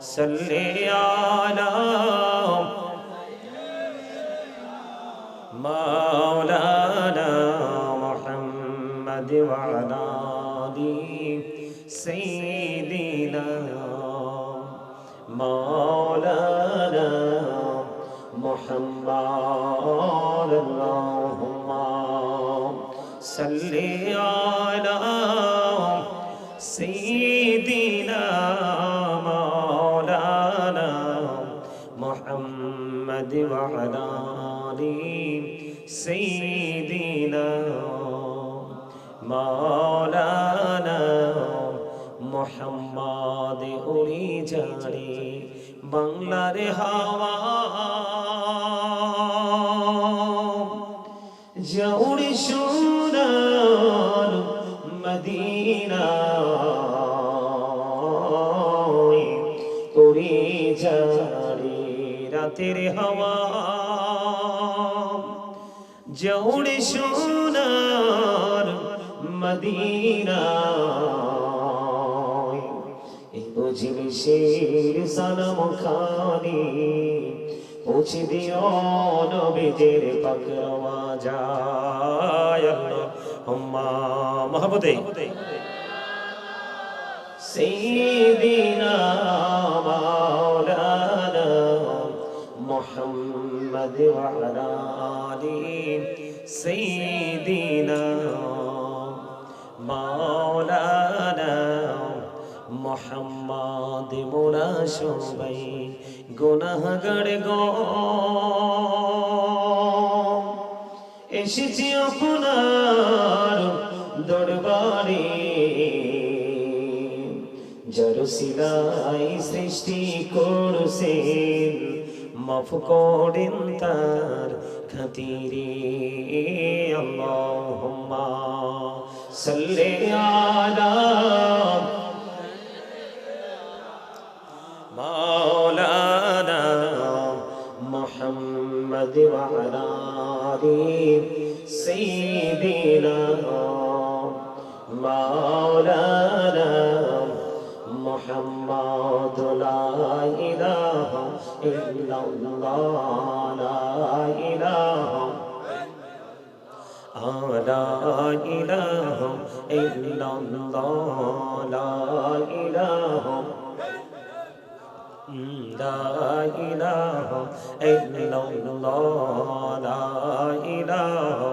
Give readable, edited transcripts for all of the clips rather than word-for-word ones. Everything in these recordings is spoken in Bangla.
সাল্লি আলা মাওলানা মুহাম্মদ ওয়া আলা আলি সাইয়্যিদিনা মাওলানা মুহাম্মদ আল্লাহুম্মা সাল্লি আলা সাইয়্যিদিনা মাওলানা মুহাম্মদ ওয়া আলা আলি সাইয়্যিদিনা মাওলানা মুহাম্মদ উড়ি যারে বাংলার হাওয়া জৌড়ি সোনার মদিনা উড়ি যারে রাতের হাওয়া জৌড়ি সোনার মদিনা জিনিসের সালাম খানি পৌঁছে দিও নবীদের পাকরওয়া যায় আল্লাহুম্মা মুহাম্মদে সাইয়্যিদিনা মাওলানা মুহাম্মদ ওয়া আলা আলি সাইয়্যিদিনা মাওলানা মুহাম্মদ মোরা সবাই গুনাহগার গো এসেছি আপনার দরবারে যার সিলাই সৃষ্টি করছেন মাফ করেন তার খাতিরে আল্লাহুম্মা সাল্লি আলা মাওলানা মুহাম্মদ ওয়া আলা আলি সাইয়্যিদিনা মাওলানা মুহাম্মদ লা ইলাহা ইল্লাল্লাহ লা ইলাহা ইল্লাল্লাহ লা ইলাহা লা ইলাহা ইল্লাল্লাহ লা ইলাহা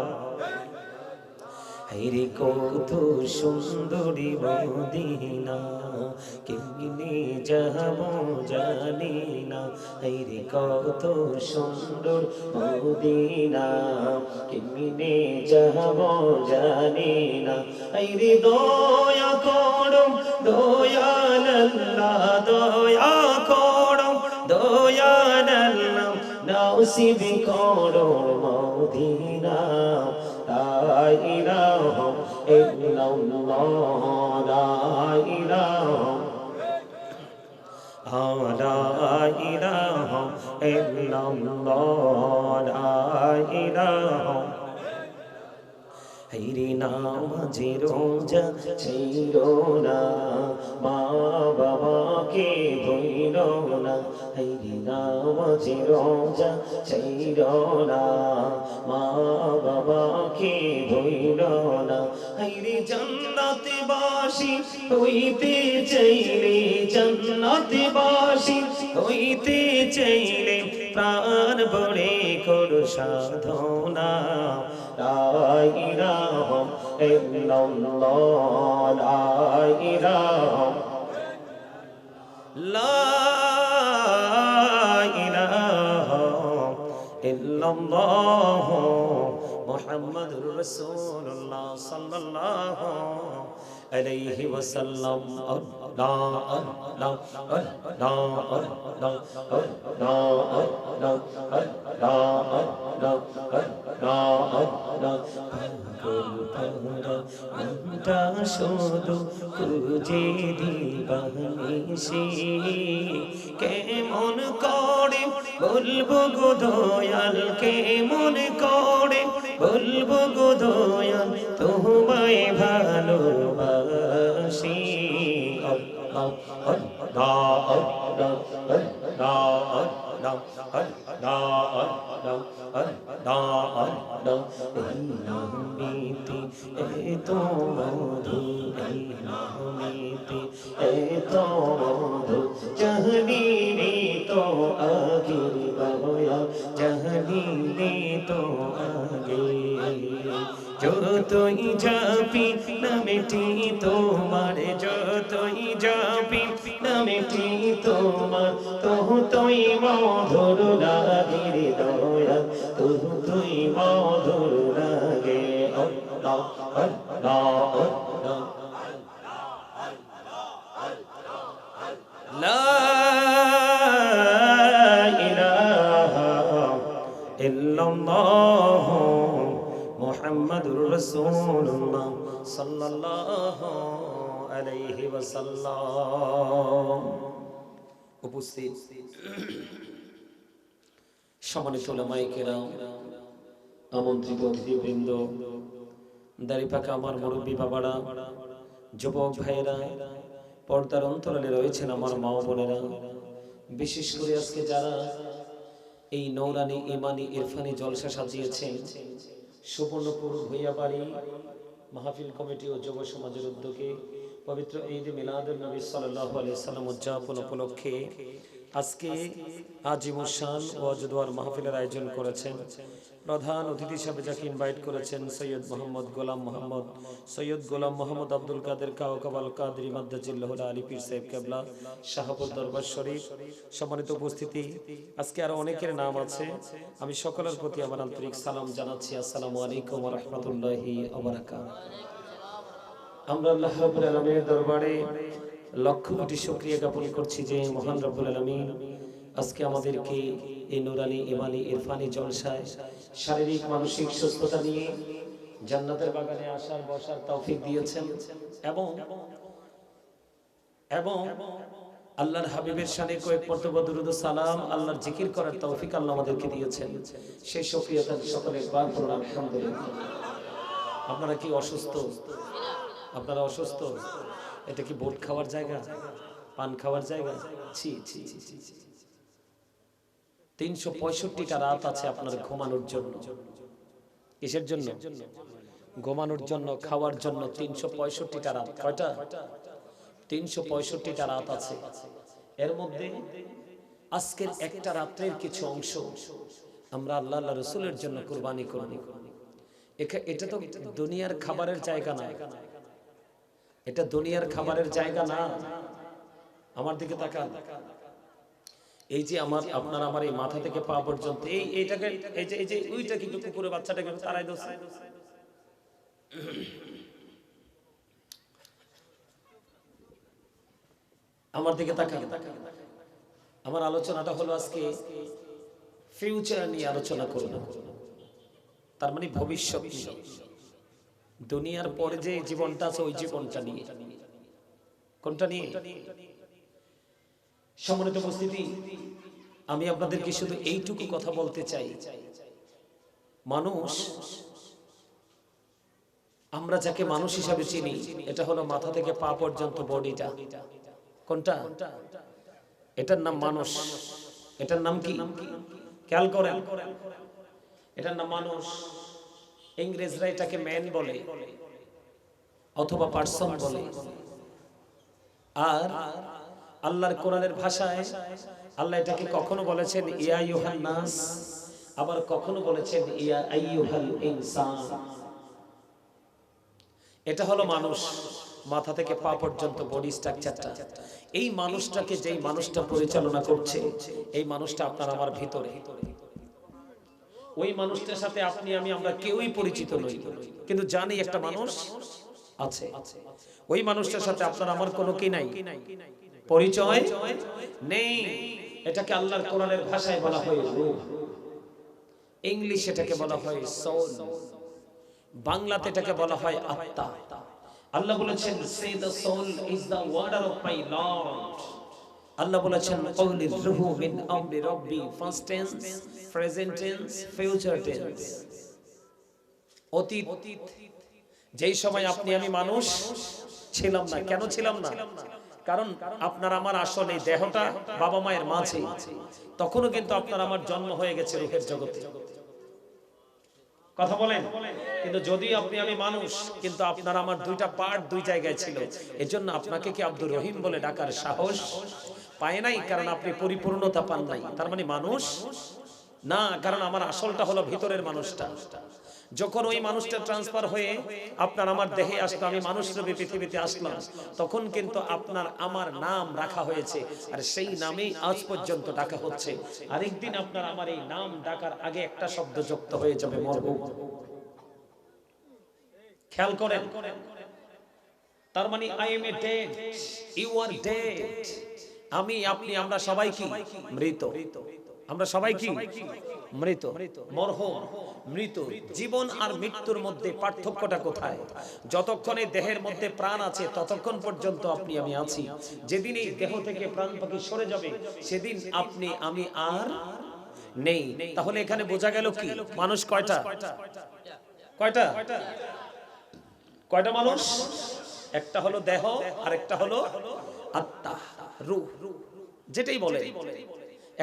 হায়রে কত সুন্দরী মদিনা কেমনে যাব জানি না হায়রে কত সুন্দর মদিনা কেমনে যাব জানি না হায়রে দয়া করো দয়াল আল্লাহ দয়া করো দয়াল আল্লাহ নসিব করো মদিনা লা ইলাহা ইল্লাল্লাহ লা ইলাহা ইল্লাল্লাহ লা ইলাহা হায়রে নামাজে রোজা ছিলো না মা বাবাকে ভুলো না হায়রে নামাজে রোজা ছিলো না মা বাবাকে ভুলো না হায়রে জান্নাতে বাসী হইতে চাইলে জান্নাতে বাসী হইতে চাইলে প্রাণ ভরে করো সাধনা লা ইলাহা ইল্লাল্লাহ লা ইলাহা ইল্লাল্লাহ মুহাম্মাদুর রাসূলুল্লাহ সাল্লাল্লাহু আলাইহি ওয়াসাল্লাম আল্লাহ আল্লাহ আল্লাহ আল্লাহ শুধু খুঁজে দিবানিসি কেমন করে বলবো গো দয়াল কেমন করে বলবো গো দয়াল তোমায় ভালোবাসি এতো মধু এই নামেতে এতো মধু জাহলিনি তো আগে বাবা জাহলিনি তো আগে যতই যাবি নামেটি তোমার যতই যাবি নামেটি তোমার তুই মধুর লাগে রে দয়া তুই মধুর লাগে আল্লাহ আল্লাহ লা ইলাহা ইল্লাল্লাহ মুহাম্মাদুর রাসূলুল্লাহ সাল্লাল্লাহু আলাইহি ওয়াসাল্লাম। উপস্থিত সম্মানিত উলামায়ে কেরাম, আমন্ত্রিত অতিথিবৃন্দ, দাড়িপাকা আমার মুরব্বী বাবারা, যুবক ভাইয়েরা, পর্দার অন্তরালে রয়েছেন আমার মা বোনেরা, বিশেষ করে আজকে যারা এই নৌরানি ইমানি ইরফানি জলসা সাজিয়েছেন সুবর্ণপুর ভূঁইয়াবাড়ি মাহফিল কমিটি ও যুব সমাজের উদ্যোগে পবিত্র ঈদ মিলাদুন নবী সাল্লাল্লাহু আলাইহি সাল্লাম উদযাপন উপলক্ষে আজকে আজিমুস শান ওয়াজ দোয়ার মাহফিলের আয়োজন করেছেন। প্রধান অতিথি হিসেবে যাকে ইনভাইট করেছেন সৈয়দ গোলাম মোহাম্মদ আব্দুল কাদের কাওকাবাল কাদরি মাদ্দাজিল্লাহুল আলী পীর সাহেব কেবলা শাহপুর দরবার শরীফ। সম্মানিত উপস্থিতি, আজকে আরো অনেকের নাম আছে, আমি সকলের প্রতি আমার আন্তরিক সালাম জানাচ্ছি। আসসালামু আলাইকুম ওয়া রাহমাতুল্লাহি ওয়া বারাকাতুহু। আমরা আল্লাহ রাব্বুল আলামিনের দরবারে লক্ষ কোটি শুকরিয়া জ্ঞাপন করছি যে মহান রব্বুল আলামিন আজকে আমাদেরকে এই নুরানি ইমানি ইরফানি জলসায় শারীরিক মানসিক সুস্থতা নিয়ে জান্নাতের বাগানে আসার বসার তৌফিক দিয়েছেন এবং আল্লাহর হাবিবের শানে কয়েক মর্তবা দুরূদ ও সালাম আল্লাহর জিকির করার তৌফিক আল্লাহ আমাদেরকে দিয়েছেন। সেই শুকরিয়া তার সকলে একবার পড়ুন আলহামদুলিল্লাহ। আপনারা কি অসুস্থ? আপনারা অসুস্থ? এটা কি বোট খাওয়ার জায়গা, পান খাওয়ার জায়গা? ছি ছি ছি ছি। 365টা রাত আছে আপনার ঘুমানোর জন্য। কিসের জন্য? ঘুমানোর জন্য, খাওয়ার জন্য 365টা রাত। কয়টা? 365টা রাত আছে। এর মধ্যে আজকের একটা রাতের কিছু অংশ আমরা আল্লাহ আল্লাহ রাসূলের জন্য কুরবানি করব। এটা তো দুনিয়ার খাবারের জায়গা না, এটা দুনিয়ার খাবারের জায়গা না। আমার দিকে তাকান। এই যে আপনার আমার এই মাথা থেকে পা পর্যন্ত এইটাকে এই যে ওইটা কিন্তু কুকুরের বাচ্চাটাকে তাড়াই দিচ্ছে। আমার দিকে তাকান। আমার আলোচনাটা হলো আজকে ফিউচার নিয়ে আলোচনা করব, তার মানে ভবিষ্যৎ নিয়ে, দুনিয়ার পরে যে জীবনটা আছে ওই জীবনটা নিয়ে। কোনটা নিয়ে? সম্মানিত উপস্থিতি, আমি আপনাদেরকে শুধু এইটুকু কথা বলতে চাই, মানুষ, আমরা যাকে মানুষ হিসাবে চিনি, এটা হলো মাথা থেকে পা পর্যন্ত বডিটা। কোনটা? এটার নাম মানুষ। এটার নাম কি? খেয়াল করেন, এটার নাম মানুষ। ইংরেজরা এটাকে ম্যান বলে অথবা পারসন বলে। আর আল্লাহর কোরআনের ভাষায় আল্লাহ এটাকে কখনো বলেছেন ইয়া আইয়ুহান নাস, আবার কখনো বলেছেন ইয়া আইয়ুহাল ইনসান। এটা হলো মানুষ, মাথা থেকে পা পর্যন্ত বডি স্ট্রাকচারটা। এই মানুষটাকে যেই মানুষটা পরিচালনা করছে, এই মানুষটা আপনার আমার ভিতরে। ওই মানুষটার সাথে আপনি আমি আমরা কেউই পরিচিত নই, কিন্তু জানি একটা মানুষ আছে। ওই মানুষটার সাথে আপনার আমার কোনো কি নাই, পরিচয় নেই। এটাকে আল্লাহর কোরআনের ভাষায় বলা হয় রূহ, ইংলিশ এটাকে বলা হয় সোল, বাংলাতে এটাকে বলা হয় আত্মা। আল্লাহ বলেছেন say the soul is the warder of my Lord. Allah বলেছেন কওলির রূহু মিন আমরি রাব্বি, first tense, present tense, future tense. অতীত যেই সময় আপনি আমি মানুষ ছিলাম না। কেন ছিলাম না? কারণ আপনার আমার আসলে দেহটা বাবা মায়ের মাঝে, তখনও কিন্তু আপনার আমার জন্ম হয়ে গেছে রূহের জগতে। কথা বলেন। কিন্তু যদি আপনি আমি মানুষ, কিন্তু আপনার আমার দুইটা পার্ট দুই জায়গায় ছিল, এজন্য আপনাকে কি আব্দুর রহিম বলে ডাকার সাহস পায় নাই, কারণ আপনি পরিপূর্ণতা পান নাই। তার মানে মানুষ না, কারণ আমার আসলটা হলো ভিতরের মানুষটা। যখন ওই মানুষটা ট্রান্সফার হয়ে আপনার আমার দেহে আসলো, আমি মানুষ রূপে পৃথিবীতে আসলাম, তখন কিন্তু আপনার আমার নাম রাখা হয়েছে, আর সেই নামেই আজ পর্যন্ত ডাকা হচ্ছে। আরেকদিন আপনার আমার এই নাম ডাকার আগে একটা শব্দ যুক্ত হয়ে যাবে, মরহুম। খেয়াল করেন, তার মানে I am a dead, you are dead. আমি আপনি আমরা সবাই কি মৃত। আমরা সবাই কি মৃত, মরহুম, মৃত। জীবন আর মৃত্যুর মধ্যে পার্থক্যটা কোথায়? যতক্ষণে দেহের মধ্যে প্রাণ আছে ততক্ষণ পর্যন্ত আপনি আমি আছি। যেদিন এই দেহ থেকে প্রাণ পাখি সরে যাবে, সেদিন আপনি আমি আর নেই। তাহলে এখানে বোঝা গেল কি, মানুষ কয়টা? কয়টা? কয়টা মানুষ? একটা হলো দেহ, আর একটা হলো আত্মা, রূহ, যেটাই বলে।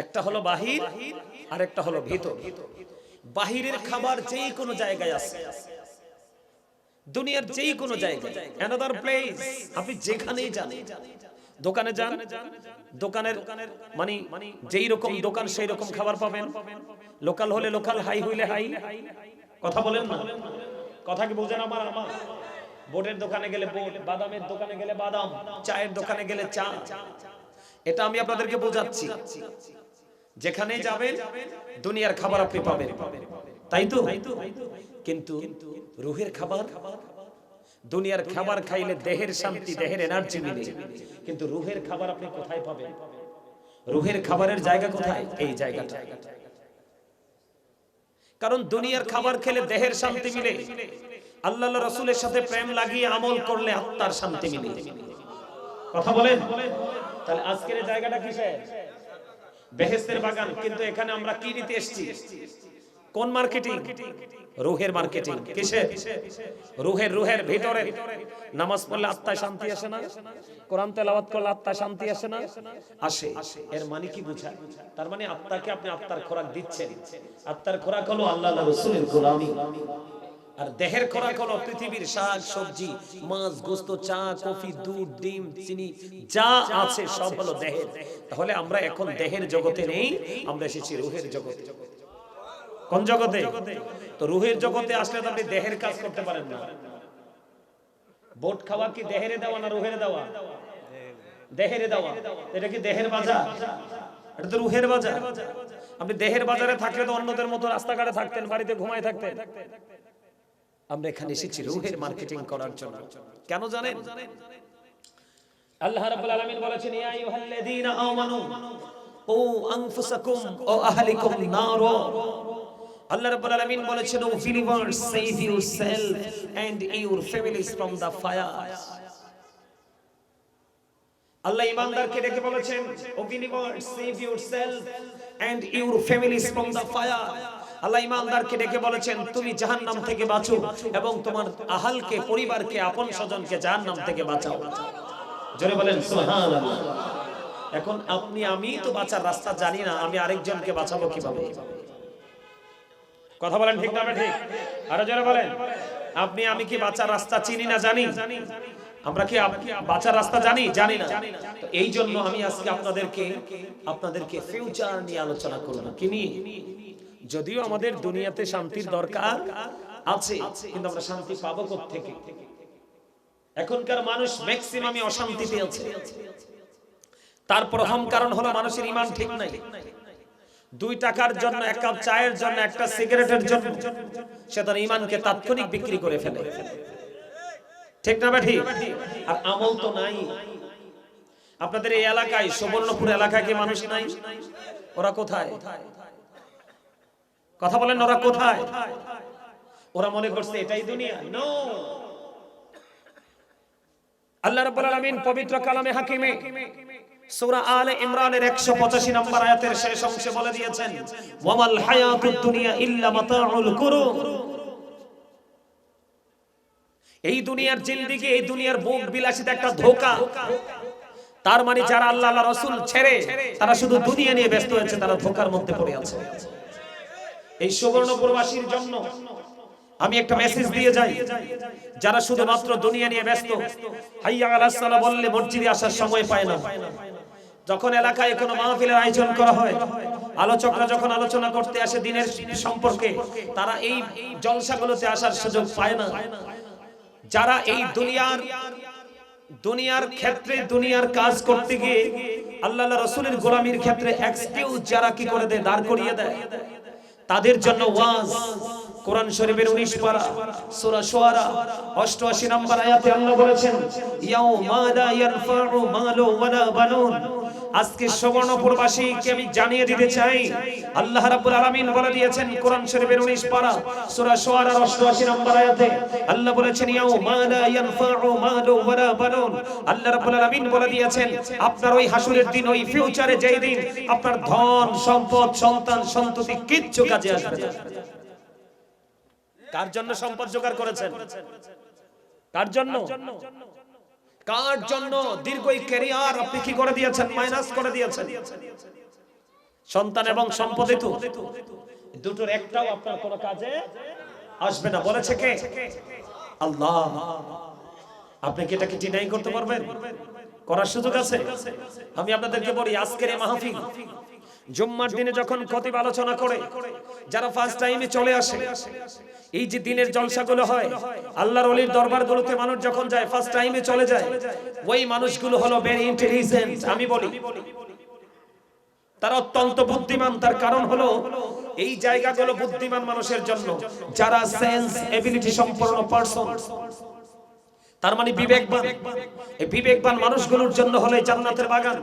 একটা হলো বাহির, আর একটা হলো ভিতর। বাহিরের খাবার যেই কোনো জায়গায় আছে, দুনিয়ার যেই কোনো জায়গায়, অ্যানাদার প্লেস, আপনি যেখানেই যান, দোকানে যান, দোকানের মানে যেই রকম দোকান সেই রকম খাবার পাবেন। লোকাল হলে লোকাল, হাই হইলে হাই। কথা বলেন না? কথা কি বোঝেন আমার? বোটের দোকানে গেলে বোট, বাদামের দোকানে গেলে বাদাম, চায়ের দোকানে গেলে চা। এটা আমি আপনাদেরকে বোঝাচ্ছি। যেখানে যাবেন দুনিয়ার খাবার আপনি পাবেন, তাই তো? কিন্তু রূহের খাবার, দুনিয়ার খাবার খাইলে দেহের শান্তি, দেহের এনার্জি মিলে, কিন্তু রূহের খাবার আপনি কোথায় পাবেন? রূহের খাবারের জায়গা কোথায়? এই জায়গাটা। কারণ দুনিয়ার খাবার খেলে দেহের শান্তি মিলে, আল্লাহ রাসূলের সাথে প্রেম লাগিয়ে আমল করলে আত্মার শান্তি মিলে। কথা বলেন। তাহলে আজকের এই জায়গাটা কিসের? বেহেশতের বাগান। কিন্তু এখানে আমরা কি নিতে এসেছি? কোন মার্কেটিং? রূহের মার্কেটিং। কিসের? রূহের। রূহের ভিতরে নামাজ পড়লে আত্মায় শান্তি আসে না? কোরআন তেলাওয়াত করলে আত্মায় শান্তি আসে না? আসে। এর মানে কি বোঝায়? তার মানে আত্মাকে আপনি আত্মার খোরাক দিচ্ছেন। আত্মার খোরাক হলো আল্লাহর রাসূলের গোলামি, আর দেহের খোরাক হলো পৃথিবীর শাক সবজি, মাছ, গোশত, চা, কফি, দুধ, ডিম, চিনি, যা আছে সব হলো দেহের। তাহলে আমরা এখন দেহের জগতে নেই, আমরা এসেছি রূহের জগতে। কোন জগতে? তো রূহের জগতে আসলে তো আপনি দেহের কাজ করতে পারেন না। বোট খাওয়া কি দেহেরে দেওয়া না রূহের দেওয়া? দেহেরে দেওয়া। এটা কি দেহের বাজার? এটা তো রূহের বাজার। আপনি দেহের বাজারে থাকলে তো অন্যদের মতো রাস্তাঘাটে থাকতেন, বাড়িতে ঘুমায় থাকতেন। আমরা এখানে এসেছি রূহের মার্কেটিং করার জন্য। কেন জানেন? আল্লাহ রাব্বুল আলামিন বলেছেন, ইয়া আইয়ুহাল্লাযীনা আমানু ও আনফুসাকুম ও আহলিকুম নার। আল্লাহ রাব্বুল আলামিন বলেছেন, ও believers, save yourself and your families from the fire। আল্লাহ ঈমানদারকে ডেকে বলেছেন, ও believers, save yourself and your families from the fire। আল্লাহ ঈমানদারকে ডেকে বলেছেন, তুমি জাহান্নাম থেকে বাঁচো এবং তোমার আহলকে, পরিবারকে, আপন স্বজনকে জাহান্নাম থেকে বাঁচাও। জোরে বলেন সুবহানাল্লাহ। এখন আপনি আমি তো বাঁচার রাস্তা জানি না, আমি আরেকজনকে বাঁচাবো কিভাবে? কথা বলেন ঠিক না ঠিক? আরো জোরে বলেন। আপনি আমি কি বাঁচার রাস্তা চিনি না জানি? আমরা কি বাঁচার রাস্তা জানি? জানি না। তো এই জন্য আমি আজকে আপনাদেরকে ফিউচার নিয়ে আলোচনা করব। কি নিয়ে? যদিও আমাদের দুনিয়াতে শান্তির দরকার আছে, কিন্তু আমরা শান্তি পাবো কোত্থেকে? এখনকার মানুষ ম্যাক্সিমামই অশান্তিতে আছে। তার প্রথম কারণ হলো মানুষের ঈমান ঠিক নাই। 2 টাকার জন্য, 1 কাপ চায়ের জন্য, একটা সিগারেটের জন্য সে তার ঈমানকে তাৎক্ষণিক বিক্রি করে ফেলে। ঠিক না বেঠি? আর আমল তো নাই। আপনাদের এই এলাকায়, সুবর্ণপুর এলাকায় কি মানুষ নাই? ওরা কোথায়? কথা বলেন, ওরা কোথায়? ওরা মনে করছে এটাই দুনিয়া। নো। আল্লাহ রাব্বুল আলামিন পবিত্র কালামে হাকিমে সূরা আলে ইমরানের 185 নম্বর আয়াতের শেষ অংশে বলে দিয়েছেন, ওয়ামাল হায়াতুদ দুনিয়া ইল্লা মাতাউল গুরুর। এই দুনিয়ার জিন্দেগি, এই দুনিয়ার ভোগ বিলাসিতা একটা ধোঁকা। তার মানে যারা আল্লাহ আল্লাহ রাসূল ছেড়ে তারা শুধু দুনিয়া নিয়ে ব্যস্ত হয়েছে, তারা ধোঁকার মধ্যে পড়ে আছে। এই সুবর্ণপুরবাসীর জন্য আমি একটা মেসেজ দিয়ে যাই, যারা শুধুমাত্র দুনিয়া নিয়ে ব্যস্ত, হাইয়া আলাস সালাহ বললে মসজিদে আসার সময় পায় না। যখন এলাকায় কোনো মাহফিলের আয়োজন করা হয়, আলোচকরা যখন আলোচনা করতে আসে দিনের সম্পর্কে, তারা এই জলসাগুলোতে আসার সুযোগ পায় না। যারা এই দুনিয়ার ক্ষেত্রে দুনিয়ার কাজ করতে গিয়ে আল্লাহ রাসূলের গোলামির ক্ষেত্রে এক্সকিউজ যারা কি করে দেয়, দাঁড় করিয়ে দেয়, তাদের জন্য ওয়াজ। কোরআন শরীফের 19 পারা সূরা শুআরা 88 নম্বর আয়াতে আল্লাহ বলেছেন, ইয়াউমা লা ইয়ানফাউ মালু ওয়ালা বানুন। আজকে সুবর্ণপুরবাসীকে আমি জানিয়ে দিতে চাই, আল্লাহ রাব্বুল আলামিন বলে দিয়েছেন কোরআন শরীফের 19 পারা সূরা শুআরা 88 নম্বর আয়াতে আল্লাহ বলেছেন, ইয়াউমা লা ইয়ানফাউ মালু ওয়ালা বানুন। আল্লাহ রাব্বুল আলামিন বলে দিয়েছেন, আপনার ওই হাসরের দিন, ওই ফিউচারে যেই দিন আপনার ধন সম্পদ সন্তান সন্ততি কিচ্ছু কাজে আসবে না। কার জন্য সম্পদ জোগাড় করেছেন? কার জন্য? কার জন্য দীর্ঘ ক্যারিয়ার আপনি কি করে দিয়েছেন? মাইনাস করে দিয়েছেন। সন্তান এবং সম্পদে তো দুটোর একটাও আপনার কোনো কাজে আসবে না, বলেছে কে? আল্লাহ। আপনি কি এটাকে ডিনাই করতে পারবেন? করার সুযোগ আছে? আমি আপনাদেরকে বলি, আজকের এই মাহফিল জুম্মার দিনে যখন খতিব আলোচনা করে, যারা ফার্স্ট টাইমে চলে আসে, এই যে দিনের জলসাগুলো হয়, আল্লাহর ওলির দরবারগুলোতে মানুষ যখন যায় ফার্স্ট টাইমে চলে যায়, ওই মানুষগুলো হলো ভেরি ইন্টেলিজেন্ট। আমি বলি তারা অত্যন্ত বুদ্ধিমান। তার কারণ হলো এই জায়গাগুলো বুদ্ধিমান মানুষের জন্য, যারা সেন্স এবিলিটি সম্পন্ন পারসন, তার মানে বিবেকবান। এই বিবেকবান মানুষগুলোর জন্য হলো জান্নাতের বাগান।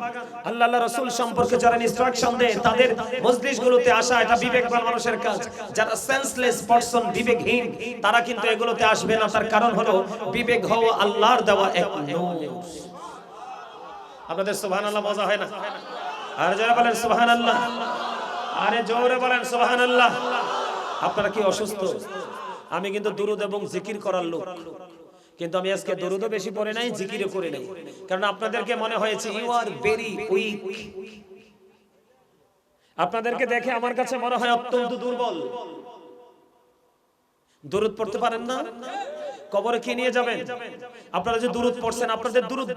আল্লাহ রাসূল সম্পর্কে যারা ইনস্ট্রাকশন দেয়, তাদের মজলিসগুলোতে আসা এটা বিবেকবান মানুষের কাজ। যারা সেন্সলেস পারসন, বিবেকহীন, তারা কিন্তু এগুলোতে আসবে না। তার কারণ হলো বিবেক হওয়া আল্লাহর দেওয়া এক নূর। আপনাদের সুবহানাল্লাহ মজা হয় না? আর যারা বলেন সুবহানাল্লাহ, আরে জোরে বলেন সুবহানাল্লাহ। আপনারা কি অসুস্থ? আমি কিন্তু দুরূদ এবং জিকির করার লোক, কিন্তু আমি আজকে দরুদও বেশি পড়ে নাই, জিকিরও করে নাই, কারণ আপনাদেরকে মনে হয়েছে ইউ আর ভেরি উইক। আপনাদেরকে দেখে আমার কাছে মনে হয় অত্যন্ত দুর্বল। দরুদ পড়তে পারেন না? কবরে কি নিয়ে যাবেন? আপনারা যে দরুদ পড়ছেন, আপনাদের দরুদ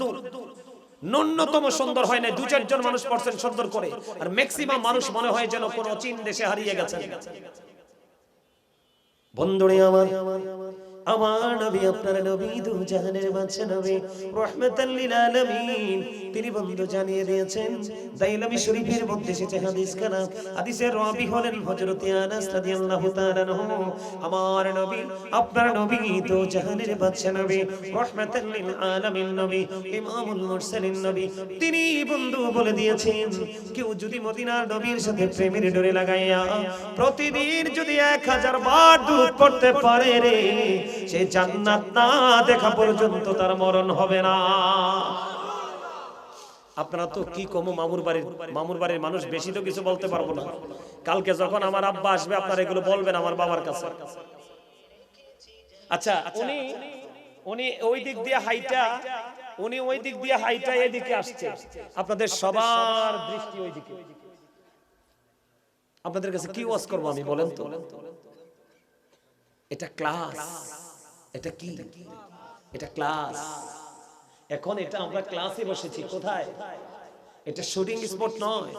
ন্যূনতম সুন্দর হয় না, 2-4 জন মানুষ পড়ছেন সুন্দর করে, আর ম্যাক্সিমাম মানুষ মনে হয় যেন কোন চীন দেশে হারিয়ে গেছেন। বন্ধুরে আমার নবী, আপনার নবী দু জাহানের বাদশা নবী রাহমাতাল লিল আলামিন, তিনি বন্ধু জানিয়ে দিয়েছেন। দাইলামি শরীফের মধ্যে এসেছে হাদিস খানা, হাদিসের রাবি হলেন হযরত আনাস রাদিয়াল্লাহু তাআলা আনহু। আমার নবী, আপনার নবী দু জাহানের বাদশা নবী রাহমাতাল লিল আলামিন নবী, ইমামুল মুরসালিন নবী, তিনি বন্ধু বলে দিয়েছেন, কেউ যদি মদিনার নবীর সাথে প্রেমের ডোরে লাগাইয়া প্রতিদিন যদি 1000 বার দুরূদ পড়তে পারে রে, সে জান্নাত না দেখা পর্যন্ত তার মরণ হবে না। আপনারা তো কি কমো মামুর বাড়ির মানুষ, বেশি তো কিছু বলতে পারবো না। কালকে যখন আমার আব্বা আসবে, আপনারা এগুলো বলবেন আমার বাবার কাছে। আচ্ছা, উনি ওই দিক দিয়ে হাইটা এদিকে আসছে, আপনাদের সবার দৃষ্টি ওই দিকে। আপনাদের কাছে কি ওয়াজ করবো আমি, বলেন তো? এটা ক্লাস, এটা কি? এটা ক্লাস। এখন এটা আমরা ক্লাসে বসেছি, কোথায়? এটা শুটিং স্পট নয়।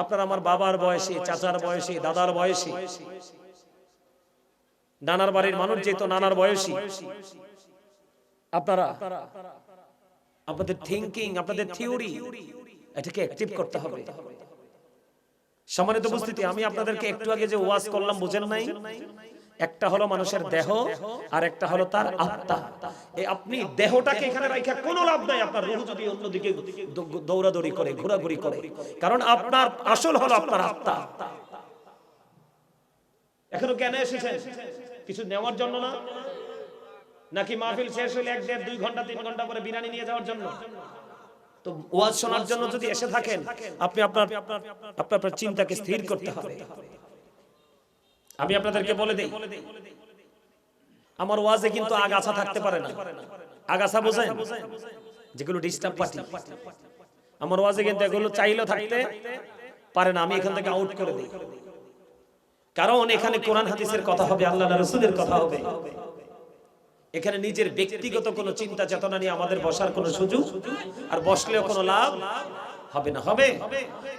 আপনারা আমার বাবার বয়সী, চাচার বয়সী, দাদার বয়সী, নানার বাড়ির মানুষ যেহেতু নানার বয়সী, আপনারা আপনাদের থিংকিং, আপনাদের থিওরি, এটাকে অ্যাক্টিভ করতে হবে। সম্মানিত উপস্থিতি, আমি আপনাদেরকে একটু আগে যে ওয়াজ করলাম, বুঝেন নাই? একটা হলো মানুষের দেহ, আর একটা হলো তার আত্মা। এই আপনি দেহটাকে এখানে রাখা কোনো লাভ নাই, আপনার রূহ যদি অন্যদিকে দৌড়াদৌড়ি করে, ঘোরাঘুরি করে, কারণ আপনার আসল হলো আপনার আত্মা। এখনো কেন এসেছেন? কিছু নেওয়ার জন্য না? নাকি মাহফিল শেষ হলে 1-1.5-2 ঘন্টা 3 ঘন্টা পরে বিরানি নিয়ে যাওয়ার জন্য? তো ওয়াজ শোনার জন্য যদি এসে থাকেন, আপনি আপনার চিন্তাকে স্থির করতে হবে। আমি আপনাদেরকে বলে দেই, আমার ওয়াজে কিন্তু আগাছা থাকতে পারে না। আগাছা বোঝেন? যেগুলো ডিস্টার্ব পার্টি। আমার ওয়াজে কিন্তু এগুলো চাইলেও থাকতে পারে না, আমি এখান থেকে আউট করে দিই। কারণ এখানে কোরআন হাদিসের কথা হবে, আল্লাহর রাসূলের কথা হবে। এখানে নিজের ব্যক্তিগত কোনো চিন্তা চেতনা নিয়ে আমাদের বসার কোনো সুযোগ, আর বসলেও কোনো লাভ হবে না। হবে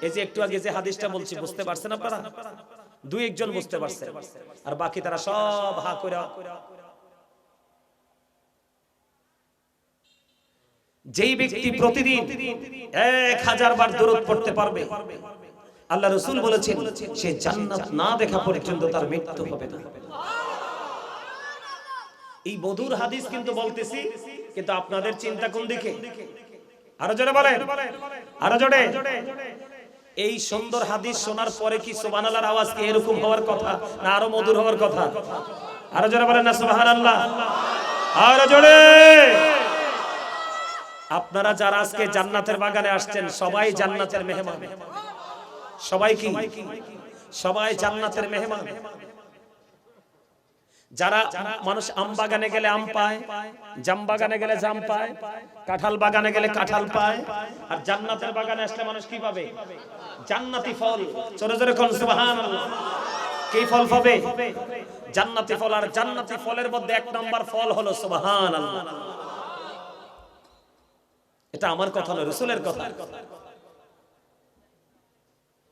এই যে একটু আগে যে হাদিসটা বলছি, বুঝতে পারছেন আপনারা? দুই একজন বুঝতে পারছেন, আর বাকি তারা সব হা করে। যেই ব্যক্তি প্রতিদিন 1000 বার দরুদ পড়তে পারবে, আল্লাহ রাসূল বলেছেন সে জান্নাত না দেখা পর্যন্ত তার মৃত্যু হবে না। এই মধুর হাদিস কিন্তু বলতেছি, কিন্তু আপনাদের চিন্তা কোন দিকে? আরো জোরে বলেন, আরো জোরে। এই সুন্দর হাদিস শোনার পরে কি সুবহানাল্লাহর আওয়াজ কি এরকম হওয়ার কথা, না আরো মধুর হওয়ার কথা? আরো জোরে বলেন না সুবহানাল্লাহ, আরো জোরে। আপনারা যারা আজকে জান্নাতের বাগানে আসছেন, সবাই জান্নাতের মেহমান। সবাই কি? সবাই জান্নাতের মেহমান। যারা মানুষ আম বাগানে গেলে আম পায়, জাম বাগানে গেলে জাম পায়, কাঁঠাল বাগানে গেলে কাঁঠাল পায়, আর জান্নাতের বাগানে আসলে মানুষ কি পাবে? জান্নাতি ফল। জোরে জোরে কোন সুবহানাল্লাহ। কি ফল পাবে? জান্নাতি ফল। আর জান্নাতি ফলের মধ্যে এক নাম্বার ফল হলো সুবহানাল্লাহ। এটা আমার কথা নয়, রাসূলের কথা।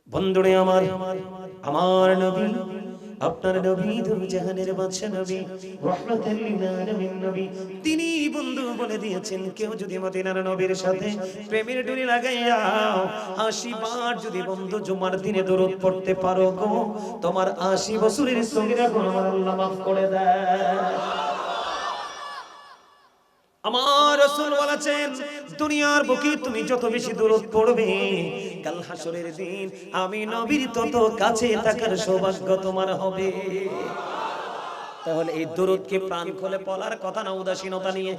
বন্ধুরে আমার, আমার নবী, আপনার নবী দুই জাহানের বাদশা নবী, রাহমাতুল লিল আলামিন নবী, তিনি বন্ধু বলে দিয়েছেন, কেউ যদি মদিনার নবীর সাথে প্রেমের ডুরি লাগাইয়া 80 বার যদি বন্ধু জুমার দিনে দরুদ পড়তে পারো গো, তোমার 80 বছরের সগীরা গুনাহ আল্লাহ মাফ করে দেয়। আমার রাসূল বলেছেন, দুনিয়ার বুকে তুমি যত বেশি দরুদ পড়বে, কাল হাসরের দিন আমি নবীর তত কাছে থাকার সৌভাগ্য তোমার হবে। তাহলে এই দরুদকে প্রাণ খুলে বলার কথা না, উদাসীনতা নিয়ে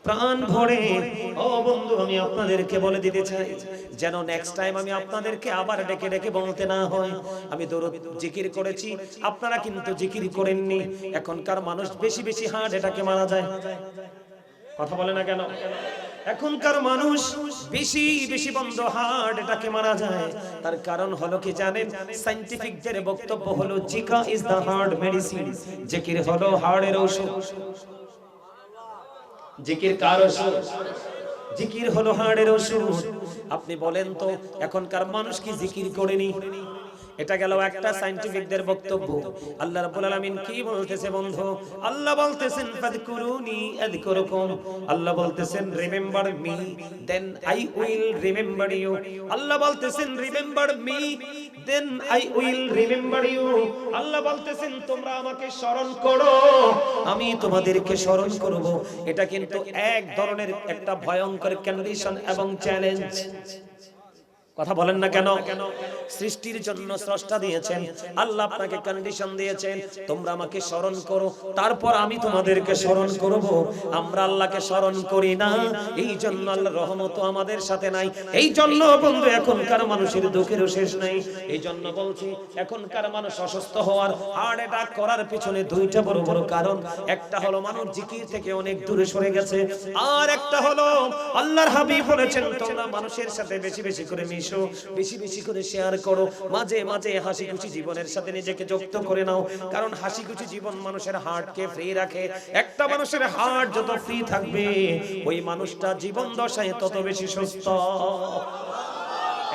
প্রাণ ভরে। ও বন্ধু, আমি আপনাদেরকে বলে দিতে চাই, যেন নেক্সট টাইম আমি আপনাদেরকে আবার ডেকে ডেকে বলতে না হয় আমি দরুদ জিকির করেছি, আপনারা কিন্তু জিকির করেননি। এখনকার মানুষ বেশি বেশি হার্ট এটাকে মারা যায়। কথা বলে না কেন? এখনকার মানুষ বেশি বেশি বন্ধ হার্ট এটাকে মারা যায়। তার কারণ হলো কি জানেন? সায়েন্টিফিকদের বক্তব্য হলো জিকা ইজ দা হার্ট মেডিসিন। জিকির হলো হার্টের ঔষধ। জিকির কার ঔষধ? জিকির হলো হার্টের ঔষধ। আপনি বলেন তো, এখনকার মানুষ কি জিকির করেনি? এটা গেল একটা সায়েন্টিফিকদের বক্তব্য। আল্লাহ রাব্বুল আলামিন কি বলতেছে বন্ধু? আল্লাহ বলতেছেন ফাযকুরুনি আযকুরুকুম। আল্লাহ বলতেছেন remember me then I will remember you. Allah বলতেছেন remember me then I will remember you. Allah বলতেছেন তোমরা আমাকে স্মরণ করো, আমি তোমাদেরকে স্মরণ করব। এটা কিন্তু এক ধরনের একটা ভয়ঙ্কর কন্ডিশন এবং চ্যালেঞ্জ। কথা বলেন না কেন? সৃষ্টির জন্য স্রষ্টা দিয়েছেন, আল্লাহ আপনাকে কন্ডিশন দিয়েছেন, তোমরা আমাকে স্মরণ করো, তারপর আমি তোমাদেরকে স্মরণ করব। আমরা আল্লাহকে স্মরণ করি না, এই জন্য আল্লাহর রহমত আমাদের সাথে নাই। এই জন্য বন্ধু এখনকার মানুষের দুঃখেরও শেষ নাই। এই জন্য বলছি, এখনকার মানুষ অসুস্থ হওয়ার, হার্ট অ্যাটাক করার পিছনে দুইটা বড় বড় কারণ। একটা হলো মানুষ জিকির থেকে অনেক দূরে সরে গেছে, আর একটা হলো আল্লাহর হাবিব বলেছেন তোমরা মানুষের সাথে বেশি বেশি করে মিশো, বেশি বেশি করে শেয়ার করো, মাঝে মাঝে হাসি খুশি জীবনের সাথে নিজেকে যুক্ত করে নাও। কারণ হাসি খুশি জীবন মানুষের হার্টকে ফ্রি রাখে। একটা মানুষের হার্ট যত ফ্রি থাকবে, ওই মানুষটা জীবন দশায় তত বেশি সুস্থ।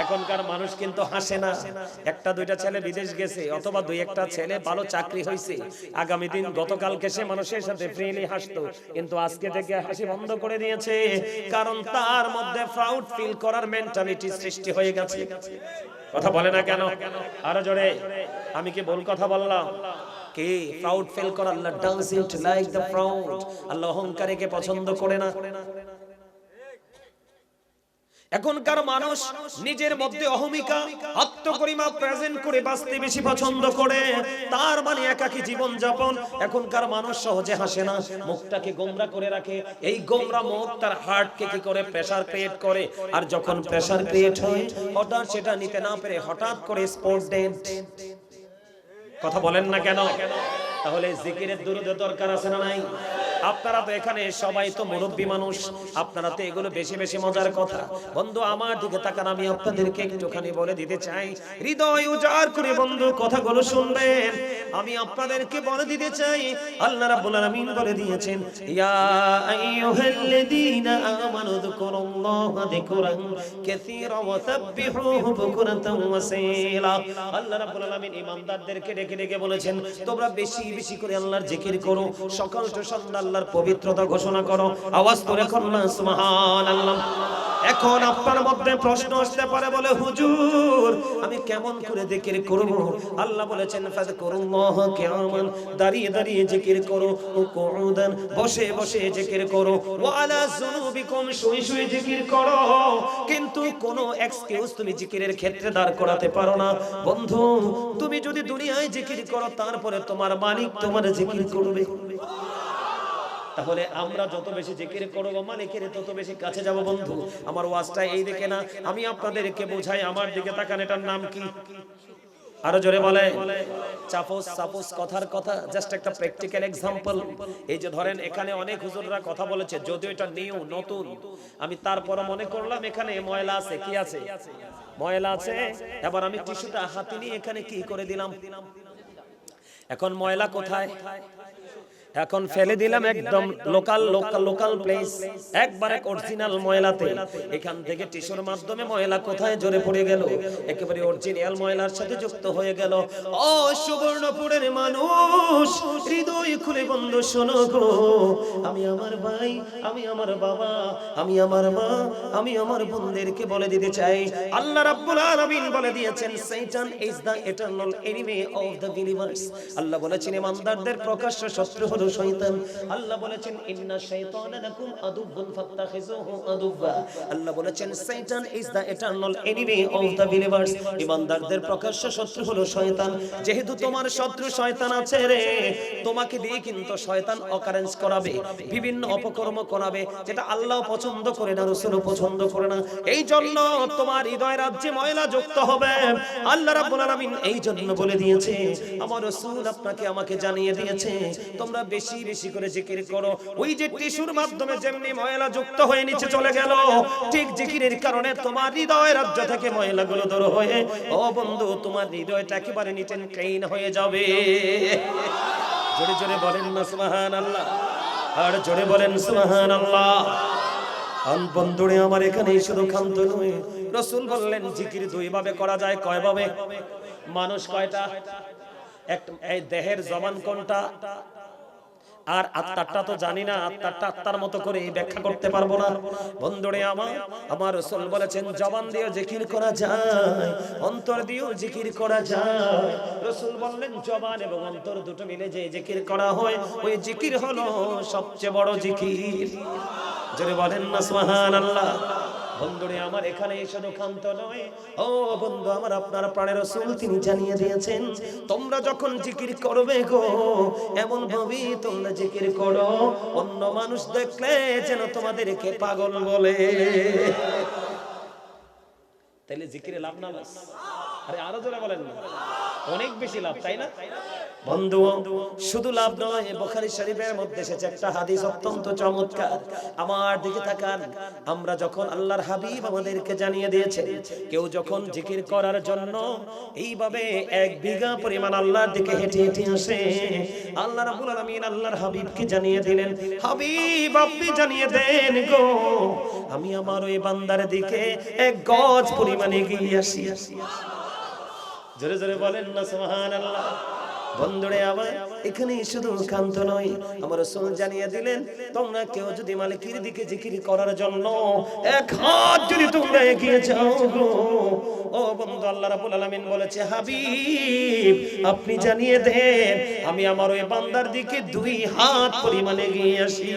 এখনকার মানুষ কিন্তু হাসে না। একটা দুইটা ছেলে বিদেশ গেছে, অথবা দুই একটা ছেলে ভালো চাকরি হয়েছে, আগামী দিন গতকালকে সে মানুষের সাথে ফ্রিলি হাসতো, কিন্তু আজকে থেকে হাসি বন্ধ করে দিয়েছে। কারণ তার মধ্যে প্রাউড ফিল করার মেন্টালিটি সৃষ্টি হয়ে গেছে। কথা বলে না কেন? আরো জোরে। আমি কি ভুল কথা বললাম? কে প্রাউড ফিল করে? আল্লাহ ডাজন্ট লাইক দ্য প্রাউড। আল্লাহ অহংকারীকে পছন্দ করে না। এখনকার মানুষ নিজের মধ্যে অহমিকা, আত্মগরিমা প্রেজেন্ট করে বাঁচতে বেশি পছন্দ করে। তার মানে একাকী জীবন যাপন। এখনকার মানুষ সহজে হাসে না, মুখটাকে গোমরা করে রাখে। এই গোমরা মুখ তার হার্টকে কি করে? প্রেসার ক্রিয়েট করে। আর যখন প্রেসার ক্রিয়েট হয়, হঠাৎ সেটা নিতে না পেরে হঠাৎ করে স্পট ডেড। কথা বলেন না কেন? তাহলে জিকিরের দরুদের দরকার আছে না নাই? আপনারা তো এখানে সবাই তো মুরব্বী মানুষ, আপনারা তো এগুলো বেশি বেশি মজার কথা। বন্ধু আমার দিকে তাকান, আমি আপনাদেরকে একটুখানি বলে দিতে চাই, হৃদয় উজাড় করে বন্ধু কথাগুলো শুনবেন। আমি আপনাদেরকে বলে দিতে চাই, আল্লাহ রাব্বুল আলামিন বলে দিয়েছেন, ইয়া আইয়ুহাল্লাযীনা আমানু যকুরুল্লাহা যিকরান কাসীরা ওয়া সাব্বিহুহু বুকরাতান ওয়া আসীলা। আল্লাহ রাব্বুল আলামিন ঈমানদারদেরকে ডেকে ডেকে বলেছেন, তোমরা বেশি বেশি করে আল্লাহর জিকির করো, সকাল ও সন্ধ্যা আল্লাহর পবিত্রতা ঘোষণা করো। আওয়াজ করে এখন না সুবহানাল্লাহ। এখন আপনার মধ্যে প্রশ্ন আসতে পারে, বলে হুজুর আমি কেমন করে জিকির করব? আল্লাহ বলেছেন ফাযকুরুল্লাহ কিয়ামান, দাঁড়িয়ে দাঁড়িয়ে জিকির করো, ও কুউদান, বসে বসে জিকির করো, ওয়া আলা যুনুবিকুম, শুয়ে শুয়ে জিকির করো। কিন্তু কোনো এক্সকিউজ তুমি জিকিরের ক্ষেত্রে দাঁড় করাতে পারো না। বন্ধু তুমি যদি দুনিয়ায় জিকির করো, তারপরে তোমার মালিক তোমার জিকির করবে। তাহলে আমরা যত বেশি জিকির করব, মালিকের তত বেশি কাছে যাব। বন্ধু আমার ওয়াজটা এই দিকে না, আমি আপনাদেরকে বোঝাই। আমার দিকে তাকান, এটার নাম কি? আরো জোরে বলে। সাপোজ কথার কথা, জাস্ট একটা প্র্যাকটিক্যাল এক্সাম্পল। এই যে ধরেন এখানে অনেক হুজুররা কথা বলেছে, যদিও এটা নিউ নতুন, আমি তারপর মনে করলাম এখানে ময়লা আছে। কি আছে? ময়লা আছে। এবার আমি টিস্যুটা হাতে নিয়ে এখানে কি করে দিলাম? এখন ময়লা কোথায়? এখন ফেলে দিলাম একদম লোকাল প্লেস, একবারে অরিজিনাল ময়লাতে। এখান থেকে টিস্যুর মাধ্যমে ময়লা কোথায় জড়ে পড়ে গেল? একেবারে অরিজিনাল ময়লার সাথে যুক্ত হয়ে গেল। ও সুবর্ণপুরের মানুষ, হৃদয় খুলে বন্ধু শোনো গো, আমি আমার ভাই, আমি আমার বাবা, আমি আমার মা, আমি আমার বোনদেরকে বলে দিতে চাই, আল্লাহ রাব্বুল আলামিন বলে দিয়েছেন, শয়তান is the eternal enemy of the believers. Allah বলেছেন ইমানদারদের প্রকাশ্য শত্রু হলো শয়তান। আল্লাহ বলেছেন ইন্না শাইতানা লাকুম আদুউন ফাত্তাখিযুহু আদুওয়া। আল্লাহ বলেছেন শয়তান is the eternal enemy of the believers. ইমানদারদের প্রকাশ্য শত্রু হলো শয়তান। যেহেতু তোমার শত্রু শয়তান আছে রে, তোমাকে দিয়ে কিন্তু শয়তান অকারেন্স করাবে, বিভিন্ন অপকর্ম করাবে, যেটা আল্লাহ পছন্দ করে না, রাসূলও পছন্দ করে না। এই জন্য তোমার হৃদয় রাজ্যে ময়লা যুক্ত হবে। আল্লাহ রাব্বুল আলামিন এই জন্য বলে দিয়েছে, আমার রাসূল আপনাকে আমাকে জানিয়ে দিয়েছে, তোমরা বেশি বেশি করে জিকির করো। ওই যে টিস্যুর মাধ্যমে যেমনি ময়লা যুক্ত হয়ে নিচে চলে গেল, ঠিক জিকিরের কারণে তোমার হৃদয় রাজ্য থেকে ময়লাগুলো দূর হয়ে, ও বন্ধু তোমার হৃদয়টা একেবারে নিট এন্ড ক্লিন হয়ে যাবে। জোরে জোরে বলেন না সুবহানাল্লাহ, আর জোরে বলেন সুবহানাল্লাহ। বন্ধুরে আমার, এখানে শুধু ক্ষান্ত নয়, রাসূল বললেন জিকির দুই ভাবে করা যায়। কয় ভাবে? মানুষ কয়টা? একটা এই দেহের জবান কোনটা, আর আত্মারটা তো জানি না। আত্মারটা আত্মার মতো করে ব্যাখ্যা করতে পারবো না। বন্ধুরে আমার রাসূল বলেছেন জবান দিয়ে জিকির করা যায়, অন্তর দিয়েও জিকির করা যায়। রাসূল বললেন জবান এবং অন্তর দুটো মিলে যে জিকির করা হয়, ওই জিকির হলো সবচেয়ে বড় জিকির। জোরে বলেন না সুবহানাল্লাহ। বন্ধুরে আমার, এখানে শুধু ক্ষান্ত নয়, ও বন্ধু আমার, আপনার প্রাণের রাসূল তিনি জানিয়ে দিয়েছেন, তোমরা যখন জিকির করবে গো, এমন ভাবে তোমরা জিকির করো, অন্য মানুষ দেখলে যেন তোমাদেরকে পাগল বলে। তাহলে জিকিরে লাভ না লস? আরে আরো জোরে বলেন না। অনেক বেশি লাভ, তাই না বন্ধু? শুধু লাভ নয়, বুখারী শরীফের মধ্যে এসেছে একটা হাদিস অত্যন্ত চমৎকার। আমার দিকে তাকান। আমরা যখন আল্লাহর হাবিব আমাদেরকে জানিয়ে দিয়েছেন, কেউ যখন জিকির করার জন্য এইভাবে 1 বিঘা পরিমাণ আল্লাহর দিকে হেঁটে হেঁটে আসে, আল্লাহ রাব্বুল আলামিন আল্লাহর হাবিবকে জানিয়ে দিলেন, হাবিব আপনি জানিয়ে দেন গো, আমি আমার ওই বান্দার দিকে 1 গজ পরিমাণ এগিয়ে আসি। জোরে জোরে বলেন না সুবহানাল্লাহ। বন্ধুরে আমার, এখানে শুধু ক্ষান্ত নয়, আমার রাসূল জানিয়ে দিলেন, তোমরা কেউ যদি মালিকের দিকে জিকির করার জন্য 1 হাত যদি তোমরা এগিয়ে যাও গো, ও বন্ধু আল্লাহ রাব্বুল আলামিন বলেছে, হাবিব আপনি জানিয়ে দেন, আমি আমার ওই বান্দার দিকে 2 হাত পরিমাণ এগিয়ে আসি।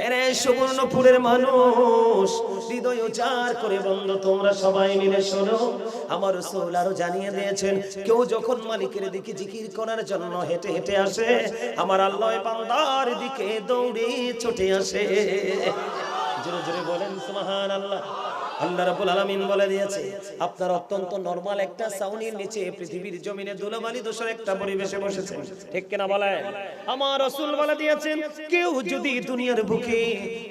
এরে সুবর্ণপুরের মানুষ, হৃদয় উজাড় করে বন্ধু তোমরা সবাই মিলে শোনো, আমার রাসূল আরো জানিয়ে দিয়েছেন, কেউ যখন মালিকের দিকে জিকির করার জন্য হেঁটে হেঁটে আসে, আমার আল্লাহ বান্দার দিকে দৌড়ে ছুটে আসে। জোরে জোরে বলেন সুবহানাল্লাহ। আল্লাহ রাব্বুল আলামিন বলে দিয়েছে আপনার অত্যন্ত নরমাল একটা ছাউনির নিচে পৃথিবীর জমিনে ধুলোবালি দোষের একটা পরিবেশে বসেছেন, ঠিক কিনা বলেন? আমার রাসূল বলে দিয়েছেন কেউ যদি দুনিয়ার বুকে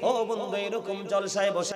ও বন্ধু এরকম জলসায় বসে